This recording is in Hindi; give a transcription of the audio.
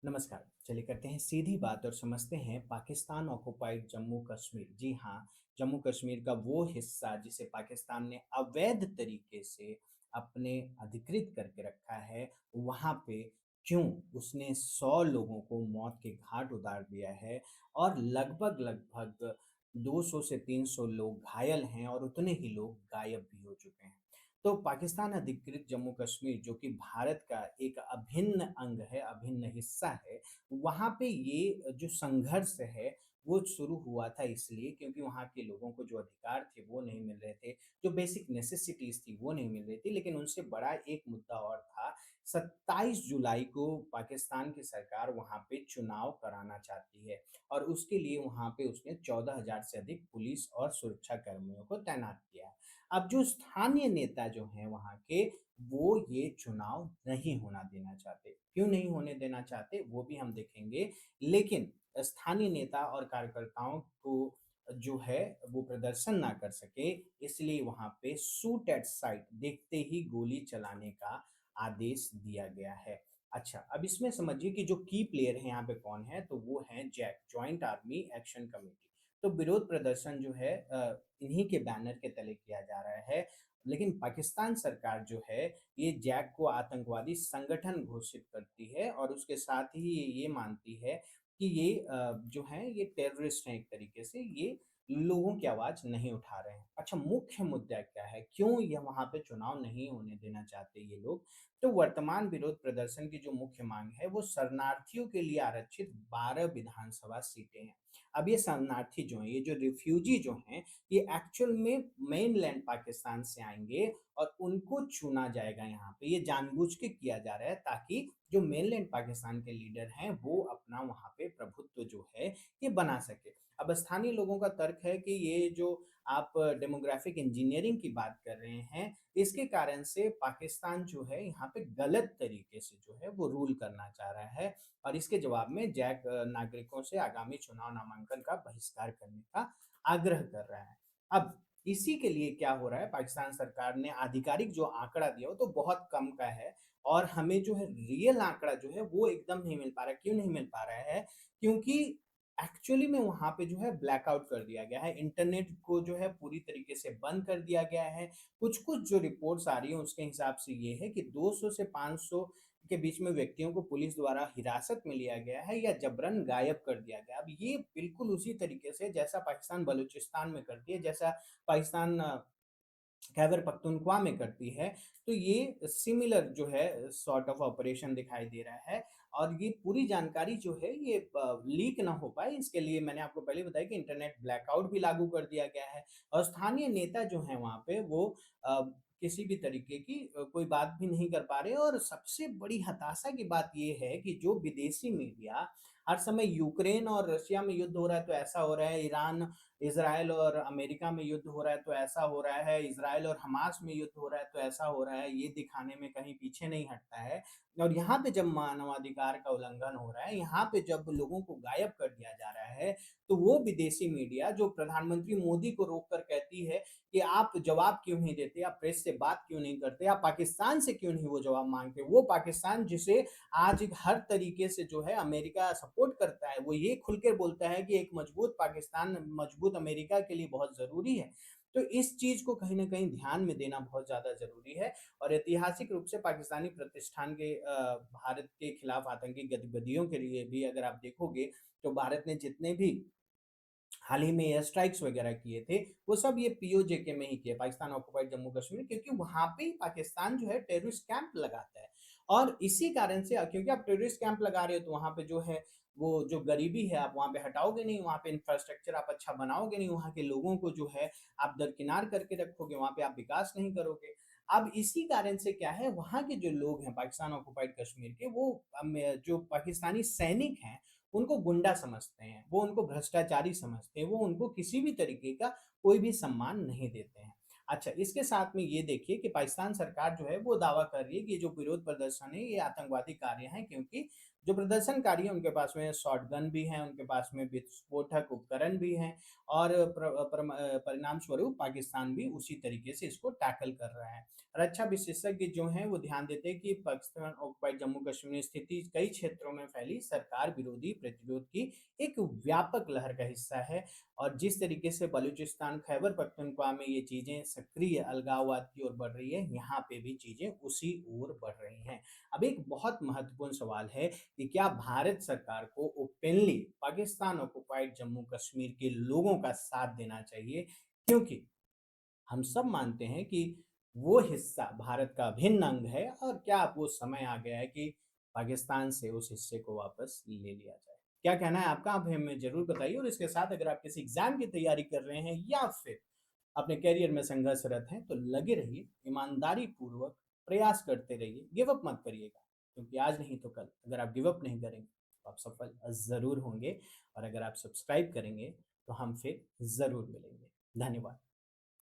नमस्कार। चलिए करते हैं सीधी बात और समझते हैं पाकिस्तान ऑक्युपाइड जम्मू कश्मीर। जी हाँ, जम्मू कश्मीर का वो हिस्सा जिसे पाकिस्तान ने अवैध तरीके से अपने अधिकृत करके रखा है, वहाँ पे क्यों उसने 100 लोगों को मौत के घाट उतार दिया है और लगभग-लगभग 200 से 300 लोग घायल हैं और उतने ही लोग गायब भी हो चुके हैं। तो पाकिस्तान अधिकृत जम्मू कश्मीर जो कि भारत का एक अभिन्न अंग है, अभिन्न हिस्सा है, वहाँ पे ये जो संघर्ष है, वो शुरू हुआ था इसलिए क्योंकि वहाँ के लोगों को जो अधिकार थे, वो नहीं मिल रहे थे, जो बेसिक नेसेसिटीज़ थी, वो नहीं मिल रही थी। लेकिन उनसे बड़ा एक मुद्दा और था, 27 जुलाई को पाकिस्तान की सरकार वहाँ पे चुनाव कराना चाहती है और उसके लिए वहाँ पे उसने 14,000 से अधिक पुलिस और सुरक्षा कर्मियों को तैनात किया है। अब जो स्थानीय नेता जो हैं वहाँ के, वो ये चुनाव नहीं होना देना चाहते। क्यों नहीं होने देना चाहते, वो भी हम देखेंगे। लेकिन स्थानीय नेता और कार्यकर्ताओं को जो है, वो प्रदर्शन ना कर सके, इसलिए वहाँ पे शूट एट साइट देखते ही गोली चलाने का आदेश दिया गया है। अच्छा, अब इसमें समझिए कि जो की प्लेयर हैं यहाँ पे कौन है, तो वो हैं JAC, joint army action committee. तो विरोध प्रदर्शन जो है इन्हीं के बैनर के तले किया जा रहा है। लेकिन पाकिस्तान सरकार जो है, ये जैक को आतंकवादी संगठन घोषित करती है और उसके साथ ही ये मानती है कि ये जो हैं ये टेररिस्ट हैं एक तरीके से, ये लोगों की आवाज़ नहीं उठा रहे हैं। अच्छा, मुख्य मुद्दा क्या है? क्यों ये वहाँ पे चुनाव नहीं होने देना चाहते ये लोग? तो वर्तमान विरोध प्रदर्शन की जो मुख्य माँग है, वो शरणार्थियों के लिए आरक्षित 12 विधानसभा सीटें हैं। अब ये शरणार्थी जो हैं, ये जो रिफ्यूजी जो हैं, ये एक्चुअल में मेनलैंड पाकिस्तान से आएँगे और उनको चुना जाएगा यहाँ पे। ये जानबूझ के किया जा रहा है ताकि जो मेनलैंड पाकिस्तान के लीडर हैं, वो अपना वहाँ पे प्रभुत्व जो है, ये बना सके। अब स्थानीय लोगों का तर्क है कि ये जो आप डेमोग्राफिक इंजीनियरिंग की बात कर रहे हैं, इसके कारण से पाकिस्तान जो है, यहाँ पे गलत तरीके से जो है, वो रूल करना चाह रहा है और इसके जवाब में जैक नागरिकों से आगामी चुनाव नामांकन का बहिष्कार करने का आग्रह कर रहा है। अब इसी के लिए क्या हो रहा है, पाकिस्तान सरकार ने आधिकारिक जो आंकड़ा दिया वो तो बहुत कम का है और हमें जो है रियल आंकड़ा जो है वो एकदम नहीं मिल पा रहा है। क्यों नहीं मिल पा रहा है? क्योंकि एक्चुअली में वहाँ पे जो है ब्लैकआउट कर दिया गया है, इंटरनेट को जो है पूरी तरीके से बंद कर दिया गया है। कुछ-कुछ जो रिपोर्ट्स आ रही हैं उसके हिसाब से ये है कि 200 से 500 के बीच में व्यक्तियों को पुलिस द्वारा हिरासत में लिया गया है या जबरन गायब कर दिया गया। अब ये बिल्कुल उसी तरीके से जैसा पाकिस्तान बलूचिस्तान में करती है, जैसा पाकिस्तान खैबर पख्तूनख्वा में करती है, तो ये सिमिलर जो है सॉर्ट ऑफ ऑपरेशन दिखाई दे रहा है और ये पूरी जानकारी जो है ये लीक ना हो पाए इसके लिए मैंने आपको पहले बताया कि इंटरनेट ब्लैकआउट भी लागू कर दिया गया है और स्थानीय नेता जो हैं वहाँ पे वो अ, किसी भी तरीके की कोई बात भी नहीं कर पा रहे और सबसे बड़ी हताशा की बात ये है कि जो विदेशी मीडिया हर समय यूक्रेन और रशिया में युद्ध हो रहा है तो ऐसा हो रहा है, ईरान इज़राइल और अमेरिका में युद्ध हो रहा है तो ऐसा हो रहा है, इज़राइल और हमास में युद्ध हो रहा है तो ऐसा हो रहा है, ये दिखाने में कहीं पीछे नहीं हटता है। और यहाँ पे जब मानवाधिकार का उल्लंघन हो रहा है, यहाँ पे जब लोगों को गायब कर दिया जा रहा है, तो वो विदेशी मीडिया जो प्रधानमंत्री मोदी को रोक कर कहती है कि आप जवाब क्यों नहीं देते, आप प्रेस से बात क्यों नहीं करते, आप पाकिस्तान से क्यों नहीं वो जवाब माँगते। वो पाकिस्तान जिसे आज हर तरीके से जो है अमेरिका सपोर्ट करता है, वो ये खुल के बोलता है कि एक मजबूत पाकिस्तान, मजबूत अमेरिका के लिए बहुत ज़रूरी है। तो इस चीज़ को कहीं न कहीं ध्यान में देना बहुत ज़्यादा ज़रूरी है और ऐतिहासिक रूप से पाकिस्तानी प्रतिष्ठान के भारत के खिलाफ आतंकी गतिविधियों के लिए भी अगर आप देखोगे, तो भारत ने जितने भी हाल ही में एयर स्ट्राइक्स वगैरह किए थे, वो सब ये पीओजेके में ही किए, पाकिस्तान ऑक्युपाइड जम्मू कश्मीर क्योंकि वहाँ पे ही पाकिस्तान जो है टेररिस्ट कैंप लगाता है। और इसी कारण से क्योंकि आप टेररिस्ट कैंप लगा रहे हो तो वहाँ पे जो है, वो जो गरीबी है आप वहाँ पे हटाओगे नहीं, वहाँ पे इंफ्रास्ट्रक्चर आप अच्छा बनाओगे नहीं, वहाँ के लोगों को जो है आप दरकिनार करके रखोगे, वहाँ पे आप विकास नहीं करोगे। अब इसी कारण से क्या है, वहाँ के जो लोग हैं पाकिस्तान ऑक्युपाइड कश्मीर के वो जो पाकिस्तानी सैनिक हैं उनको गुंडा समझते हैं, वो उनको भ्रष्टाचारी समझते हैं, वो उनको किसी भी तरीके का कोई भी सम्मान नहीं देते हैं। अच्छा, इसके साथ में ये देखिए कि पाकिस्तान सरकार जो है वो दावा कर रही है कि ये जो विरोध प्रदर्शन है ये आतंकवादी कार्य हैं क्योंकि जो प्रदर्शनकारी हैं उनके पास में शॉटगन भी है, उनके पास में विस्फोटक उपकरण भी हैं और परिणाम स्वरूप पाकिस्तान भी उसी तरीके से इसको टैकल कर रहा है। रक्षा विशेषज्ञ जो हैं वो ध्यान देते हैं कि पाकिस्तान ऑक्युपाइड जम्मू कश्मीर स्थिति कई क्षेत्रों में फैली सरकार विरोधी प्रतिरोध की एक व्यापक लहर का हिस्सा है और जिस तरीके से बलूचिस्तान, खैबर पख्तूनख्वा में ये चीज़ें सक्रिय अलगाववाद की ओर बढ़ रही है, यहाँ पे भी चीज़ें उसी ओर बढ़ रही हैं। अब एक बहुत महत्वपूर्ण सवाल है कि क्या भारत सरकार को ओपनली पाकिस्तान ऑक्युपाइड जम्मू कश्मीर के लोगों का साथ देना चाहिए? क्योंकि हम सब मानते हैं कि वो हिस्सा भारत का अभिन्न अंग है और क्या अब वो समय आ गया है कि पाकिस्तान से उस हिस्से को वापस ले लिया जाए। क्या कहना है आपका? आप हमें ज़रूर बताइए और इसके साथ अगर आप किसी एग्ज़ाम की तैयारी कर रहे हैं या फिर अपने करियर में संघर्षरत हैं, तो लगे रहिए, ईमानदारी पूर्वक प्रयास करते रहिए, गिव अप मत करिएगा, क्योंकि आज नहीं तो कल अगर आप गिव अप नहीं करेंगे, तो आप सफल ज़रूर होंगे और अगर आप सब्सक्राइब करेंगे, तो हम फिर ज़रूर मिलेंगे। धन्यवाद।